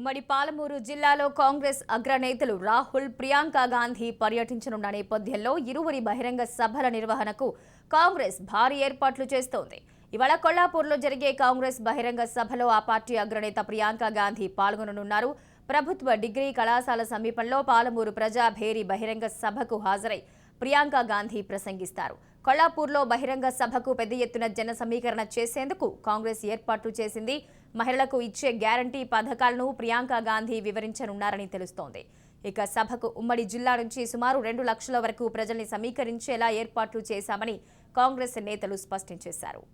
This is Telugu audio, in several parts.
ఉమ్మడి పాలమూరు జిల్లాలో కాంగ్రెస్ అగ్రనేతలు రాహుల్ ప్రియాంక గాంధీ పర్యటించనున్న నేపథ్యంలో ఇరువురి బహిరంగ సభల నిర్వహణకు కాంగ్రెస్ భారీ ఏర్పాట్లు చేస్తోంది. ఇవాళ కొల్లాపూర్లో జరిగే కాంగ్రెస్ బహిరంగ సభలో ఆ పార్టీ అగ్రనేత ప్రియాంక గాంధీ పాల్గొననున్నారు. ప్రభుత్వ డిగ్రీ కళాశాల సమీపంలో పాలమూరు ప్రజాభేరి బహిరంగ సభకు హాజరై ప్రియాంక గాంధీ ప్రసంగిస్తారు. కొల్లాపూర్లో బహిరంగ సభకు పెద్ద ఎత్తున జన సమీకరణ చేసేందుకు కాంగ్రెస్ ఏర్పాట్లు చేసింది. మహిళలకు ఇచ్చే గ్యారంటీ పథకాలను ప్రియాంక గాంధీ వివరించనున్నారని తెలుస్తోంది. ఇక సభకు ఉమ్మడి జిల్లా నుంచి సుమారు 2 లక్షల వరకు ప్రజల్ని సమీకరించేలా ఏర్పాట్లు చేశామని కాంగ్రెస్ నేతలు స్పష్టం చేశారు.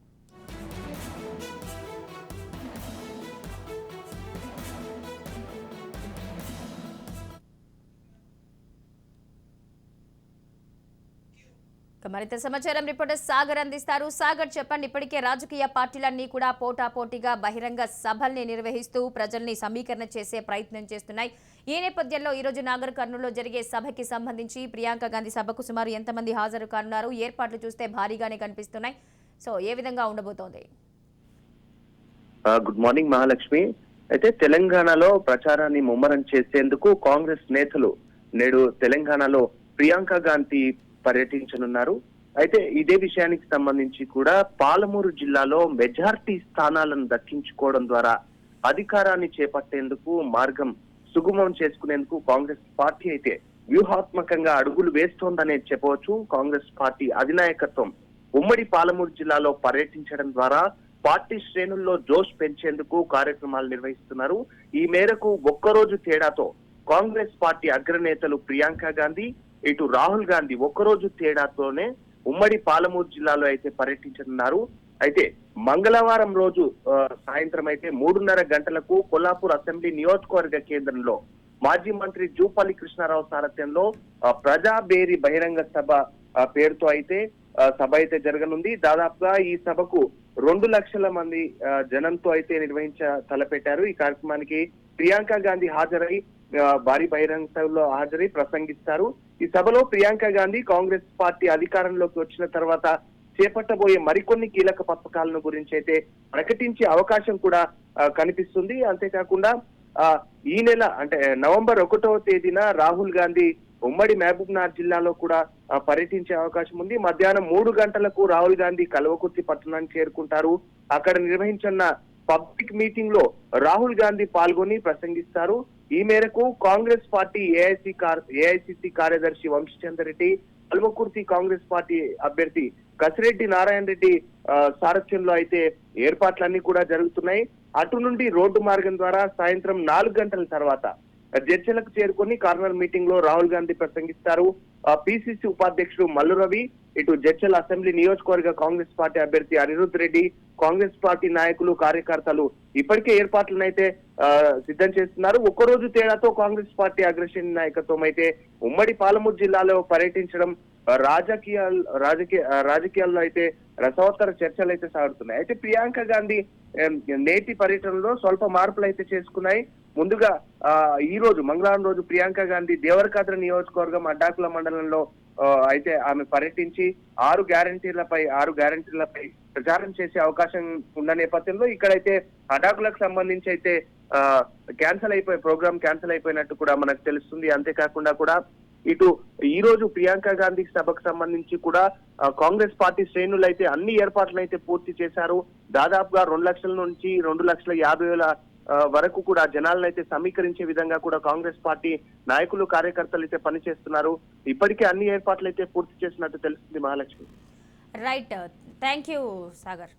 మరింత సమాచారం రిపోర్టర్ సాగర్ అందిస్తారు. సాగర్, చెప్పండి. ఇప్పటికే రాజకీయ పార్టీలన్నీ కూడా పోటాపోటీగా బహిరంగ సభల్ని నిర్వహిస్తూ ప్రజల్ని సమీకరణ చేసే ప్రయత్నం చేస్తున్నాయి. ఈ నేపథ్యంలో ఈరోజు నాగర్ కర్నూలులో జరిగే సభకి సంబంధించి ప్రియాంక గాంధీ సభకు సుమారు ఎంతమంది హాజరు కానున్నారు? ఏర్పాట్లు చూస్తే భారీగానే కనిపిస్తున్నాయి. సో ఏ విధంగా ఉండబోతోంది? Good morning Mahalakshmi. అయితే తెలంగాణలో ప్రచారాన్ని ముమ్మరం చేసేందుకు కాంగ్రెస్ నేతలు నేడు తెలంగాణలో ప్రియాంక గాంధీ పర్యటించనున్నారు. అయితే ఇదే విషయానికి సంబంధించి కూడా పాలమూరు జిల్లాలో మెజార్టీ స్థానాలను దక్కించుకోవడం ద్వారా అధికారాన్ని చేపట్టేందుకు మార్గం సుగమం చేసుకునేందుకు కాంగ్రెస్ పార్టీ అయితే వ్యూహాత్మకంగా అడుగులు వేస్తోందనే చెప్పవచ్చు. కాంగ్రెస్ పార్టీ అధినాయకత్వం ఉమ్మడి పాలమూరు జిల్లాలో పర్యటించడం ద్వారా పార్టీ శ్రేణుల్లో జోష్ పెంచేందుకు కార్యక్రమాలు నిర్వహిస్తున్నారు. ఈ మేరకు ఒక్కరోజు తేడాతో కాంగ్రెస్ పార్టీ అగ్రనేతలు ప్రియాంక గాంధీ, ఇటు రాహుల్ గాంధీ ఒక్కరోజు తేడాతోనే ఉమ్మడి పాలమూరు జిల్లాలో అయితే పర్యటించనున్నారు. అయితే మంగళవారం రోజు సాయంత్రం అయితే 3:30 గంటలకు కొల్లాపూర్ అసెంబ్లీ నియోజకవర్గ కేంద్రంలో మాజీ మంత్రి జూపల్లి కృష్ణారావు సారథ్యంలో ప్రజాబేరి బహిరంగ సభ పేరుతో అయితే సభ అయితే జరగనుంది. దాదాపుగా ఈ సభకు 2 లక్షల మంది జనంతో అయితే తలపెట్టారు. ఈ కార్యక్రమానికి ప్రియాంక గాంధీ హాజరై భారీ బహిరంగ సభలో హాజరై ప్రసంగిస్తారు. ఈ సభలో ప్రియాంక గాంధీ కాంగ్రెస్ పార్టీ అధికారంలోకి వచ్చిన తర్వాత చేపట్టబోయే మరికొన్ని కీలక పథకాలను గురించి అయితే ప్రకటించే అవకాశం కూడా కనిపిస్తుంది. అంతేకాకుండా ఈ నెల అంటే నవంబర్ 1వ తేదీన రాహుల్ గాంధీ ఉమ్మడి మహబూబ్నగర్ జిల్లాలో కూడా పర్యటించే అవకాశం ఉంది. మధ్యాహ్నం 3 గంటలకు రాహుల్ గాంధీ కల్వకుర్తి పట్టణానికి చేరుకుంటారు. అక్కడ నిర్వహించిన పబ్లిక్ మీటింగ్ లో రాహుల్ గాంధీ పాల్గొని ప్రసంగిస్తారు. ఈ మేరకు కాంగ్రెస్ పార్టీ ఏఐసిసి కార్యదర్శి వంశీచందర్ రెడ్డి, కల్వకుర్తి కాంగ్రెస్ పార్టీ అభ్యర్థి కసిరెడ్డి నారాయణ రెడ్డి సారథ్యంలో అయితే ఏర్పాట్లన్నీ కూడా జరుగుతున్నాయి. అటు నుండి రోడ్డు మార్గం ద్వారా సాయంత్రం 4 గంటల తర్వాత జడ్చలకు చేరుకొని కార్నర్ మీటింగ్ లో రాహుల్ గాంధీ ప్రసంగిస్తారు. పిసిసి ఉపాధ్యక్షుడు మల్లు రవి, ఇటు జడ్చల అసెంబ్లీ నియోజకవర్గ కాంగ్రెస్ పార్టీ అభ్యర్థి అనిరుద్ రెడ్డి, కాంగ్రెస్ పార్టీ నాయకులు కార్యకర్తలు ఇప్పటికే ఏర్పాట్లను అయితే సిద్ధం చేస్తున్నారు. ఒక్కరోజు తేడాతో కాంగ్రెస్ పార్టీ అగ్రశ్రేణి నాయకత్వం అయితే ఉమ్మడి పాలమూరు జిల్లాలో పర్యటించడం రాజకీయాల్లో అయితే రసవత్తర చర్చలు అయితే సాగుతున్నాయి. అయితే ప్రియాంక గాంధీ నేటి పర్యటనలో స్వల్ప మార్పులు అయితే చేసుకున్నాయి. ముందుగా ఈ రోజు మంగళవారం రోజు ప్రియాంక గాంధీ దేవరకద్ర నియోజకవర్గం అడ్డాకుల మండలంలో అయితే ఆమె పర్యటించి 6 గ్యారంటీలపై ప్రచారం చేసే అవకాశం ఉన్న నేపథ్యంలో ఇక్కడైతే అడ్డాకులకు సంబంధించి అయితే ప్రోగ్రామ్ క్యాన్సిల్ అయిపోయినట్టు కూడా మనకు తెలుస్తుంది. అంతేకాకుండా కూడా ఇటు ఈ రోజు ప్రియాంక గాంధీ సభకు సంబంధించి కూడా కాంగ్రెస్ పార్టీ శ్రేణులు అయితే అన్ని ఏర్పాట్లు అయితే పూర్తి చేశారు. దాదాపుగా 2 లక్షల నుంచి 2,50,000 వరకు కూడా జనాలను అయితే సమీకరించే విధంగా కూడా కాంగ్రెస్ పార్టీ నాయకులు కార్యకర్తలు అయితే పనిచేస్తున్నారు. ఇప్పటికే అన్ని ఏర్పాట్లు అయితే పూర్తి చేసినట్టు తెలుస్తుంది Mahalakshmi. Right, thank you Sagar.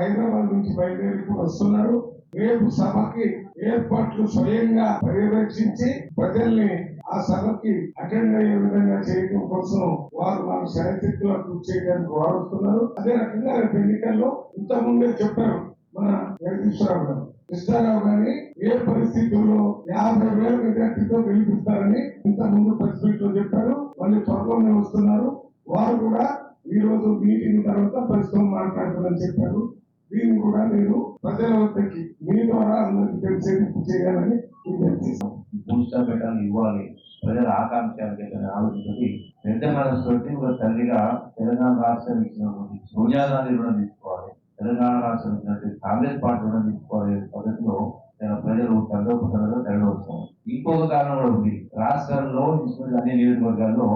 Hyderabad నుంచి బయలుదేరి వస్తున్నారు. రేపు సభకి ఏర్పాట్లు స్వయంగా పర్యవేక్షించి ప్రజల్ని ఆ సభకి అటెండ్ అయ్యే విధంగా చేయడం కోసం వారు మన శారీరకంగా కృషి చేయడానికి వాడుతున్నారు. అదే రకంగా రేపు ఎన్నికల్లో ఇంతకుముందే చెప్పారు మన జగదీశ్వరరావు గారు, కృష్ణారావు గారిని ఏ పరిస్థితుల్లో 50,000 మెజార్టీతో గెలిపిస్తారని ఇంతకుముందు ప్రెస్ మీట్ లో చెప్పారు. మళ్ళీ త్వరలోనే వస్తున్నారు. వారు కూడా ఈ రోజు మీటింగ్ తర్వాత ప్రస్తుతం మాట్లాడుతారని చెప్పారు. దీన్ని కూడా నేను ప్రజల వద్దకి మీ ద్వారా అందరికి తెలిసేది చేయాలని విజ్ఞప్తి చేస్తాను. బూస్టర్ పెట్టాలి, ఇవ్వాలి, ప్రజల ఆకాంక్ష ఆలోచించి పెద్ద మనసుతోటి ఒక తల్లిగా తెలంగాణ రాష్ట్రం ఇచ్చినటువంటి సోనియా గాంధీ రుణం తీసుకోవాలి, తెలంగాణ రాష్ట్రం ఇచ్చినటువంటి కాంగ్రెస్ పార్టీ రుణం తీసుకోవాలి పద్ధతిలో ప్రజలు తండ్రి తరలి వస్తాం. ఇంకొక కారణం కూడా ఉంది. రాష్ట్రంలో అన్ని నియోజకవర్గాల్లో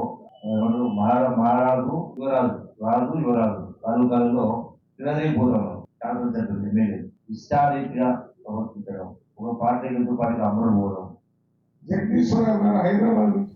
మహారాజు యువరాజు తాలూకాలలో తిరగైపోతాం. కాంగ్రెస్ సెంటర్ ఎమ్మెల్యే ఇష్టారీతిగా ప్రవర్తించడం, ఒక పార్టీకి ఇంకో పార్టీకి అమలు పోవడం. జగదీశ్వరరావు గారు హైదరాబాద్ నుంచి